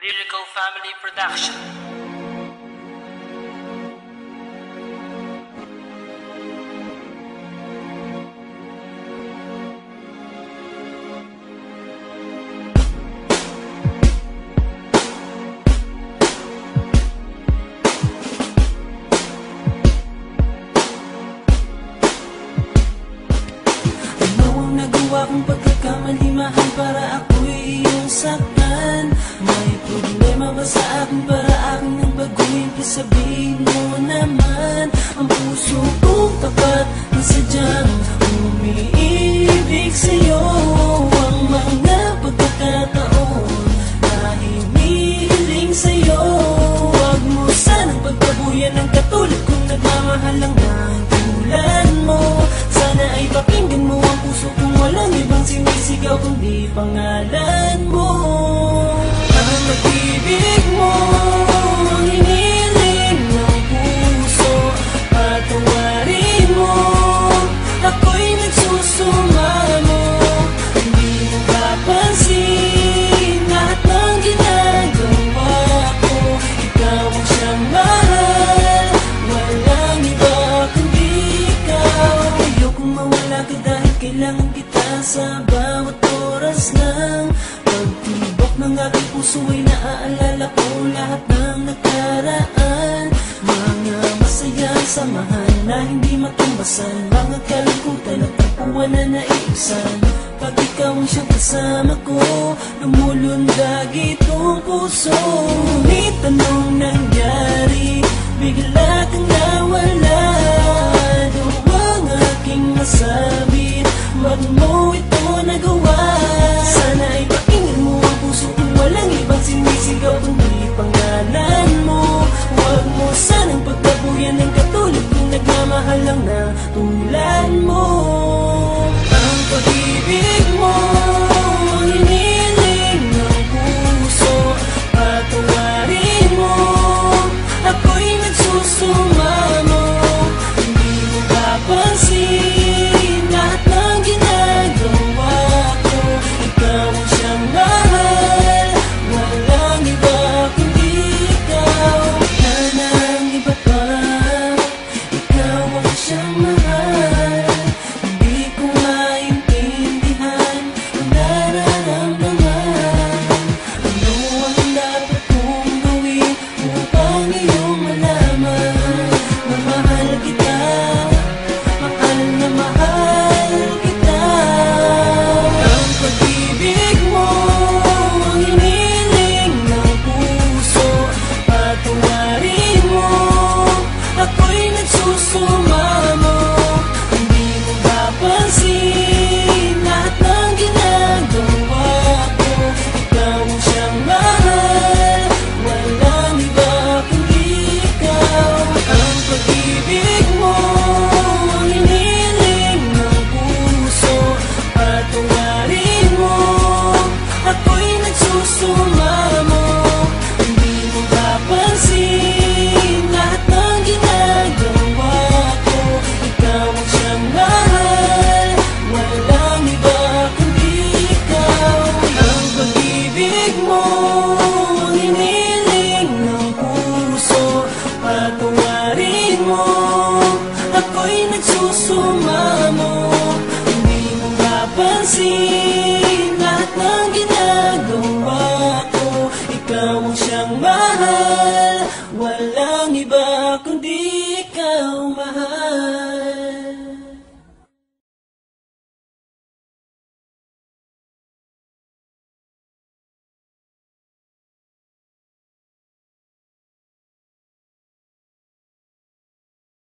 Lyrical Family Production. Kung pagkakamali mahal para ako'y iyong saktan. May problema ba sa akin para aking nang baguhin? Sabihin mo naman. Ang puso kong tapat na sadyang umiibig sa'yo. Ang mga pagkakataon na hinihiling sa'yo, huwag mo sanang pagtabuyan ng katulad kong nagmamahal lang ng tulad mo. Sana ay pakinggan mo ang puso kong walang ibang sinisigaw kundi pangalan mo. Ang pag-ibig mo, ang hiniling ng puso, patawarin mo, ako'y nagsusumamo. Hindi mo papansin lahat ng ginagawa ko. Ikaw ang siyang mahal, walang iba kundi ikaw. Ayokong mawala ka dahil kailangan kita sa bawat oras ng pagtibok ng aking puso ay naaalala ko lahat ng nakaraan. Mga masayang samahan na hindi matumbasan, mga kalungkutan at tapuan na naiiksan. Pag ikaw ang siyang kasama ko, lumulundag itong puso. Ngunit anong nangyari? Bigla kang nawala. Ano ang aking masabi? Wag mo ito nagawa. Sana ay pakinggan mo ang puso kung walang ibang sinisigaw kundi pangalan mo. Huwag mo sanang pagtabuyan ng katulad kung nagmamahal lang na tulad mo. Ang pag-ibig mo, ang hiniling ng puso, patawarin mo, ako'y nagsusumamo. Hindi mo papansin lahat ng ginagawa ko. Ikaw ang siyang mahal, walang iba kundi ikaw. Wala nang iba pa, ikaw ang siyang mahal. Hindi ko maintindihan ang nararamdaman. Ano ang dapat kong gawin upang iyong malaman na mahal kita, mahal na mahal kita. Ang pag-ibig mo, ang hiniling ng puso, patawarin mo, ako'y nagsusumamo. Hindi mo papansin lahat ng ginagawa ko. Ikaw ang siyang mahal, walang iba kundi ikaw. Ang pag-ibig mo, ang hiniling ng puso, patawarin mo, ako'y nagsusumamo. Hindi mo papansin lahat ng ginagawa ko. Ikaw ang siyang mahal, walang iba kundi ikaw. Ang pag-ibig mo, ang hiniling ng puso, patawarin mo, ako'y nagsusumamo. Hindi mo papansin lahat ng ginagawa ko. Ikaw ang siyang mahal, walang iba kundi